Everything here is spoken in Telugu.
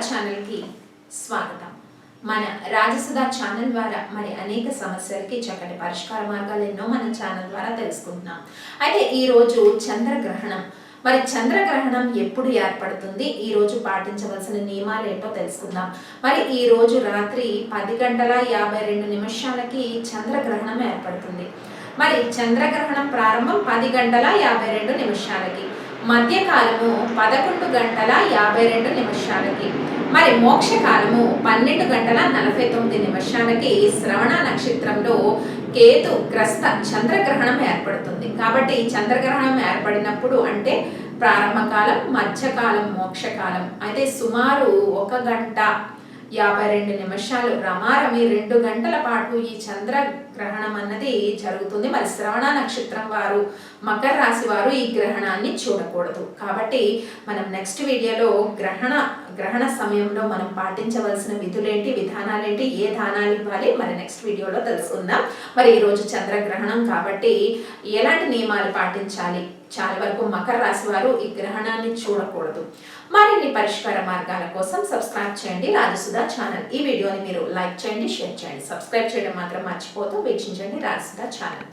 ఛానల్కి స్వాగతం. మన రాజసుధా ఛానల్ ద్వారా మరి అనేక సమస్యలకి చక్కటి పరిష్కార మార్గాలు ఎన్నో మన ఛానల్ ద్వారా తెలుసుకుంటున్నాం. అయితే ఈరోజు చంద్రగ్రహణం. మరి చంద్రగ్రహణం ఎప్పుడు ఏర్పడుతుంది, ఈ రోజు పాటించవలసిన నియమాలు ఏంటో తెలుసుకుందాం. మరి ఈ రోజు రాత్రి 10:52 చంద్రగ్రహణం ఏర్పడుతుంది. మరి చంద్రగ్రహణం ప్రారంభం 10:52 మధ్యకాలము 11:52 మరి మోక్షకాలము 12:49 శ్రవణ నక్షత్రంలో కేతు గ్రస్త చంద్రగ్రహణం ఏర్పడుతుంది. కాబట్టి ఈ చంద్రగ్రహణం ఏర్పడినప్పుడు అంటే ప్రారంభకాలం, మధ్యకాలం, మోక్షకాలం. అయితే సుమారు 1:52 రమారమి 2 గంటల పాటు ఈ చంద్రగ్రహణం అన్నది జరుగుతుంది. మరి శ్రవణ నక్షత్రం వారు, మకర రాశి వారు ఈ గ్రహణాన్ని చూడకూడదు. కాబట్టి మనం నెక్స్ట్ వీడియోలో గ్రహణ సమయంలో మనం పాటించవలసిన విధులేంటి, విధానాలేంటి, ఏ దానాలు ఇవ్వాలి మరి నెక్స్ట్ వీడియోలో తెలుసుకుందాం. మరి ఈరోజు చంద్రగ్రహణం కాబట్టి ఎలాంటి నియమాలు పాటించాలి, చాలా వరకు మకర రాశి వారు ఈ గ్రహణాన్ని చూడకూడదు. మరిన్ని పరిష్కార మార్గాల కోసం సబ్స్క్రైబ్ చేయండి రాజసుధా ఛానల్. ఈ వీడియోని మీరు లైక్ చేయండి, షేర్ చేయండి, సబ్స్క్రైబ్ చేయడం మాత్రం మర్చిపోతూ వీక్షించండి రాజసుధా ఛానల్.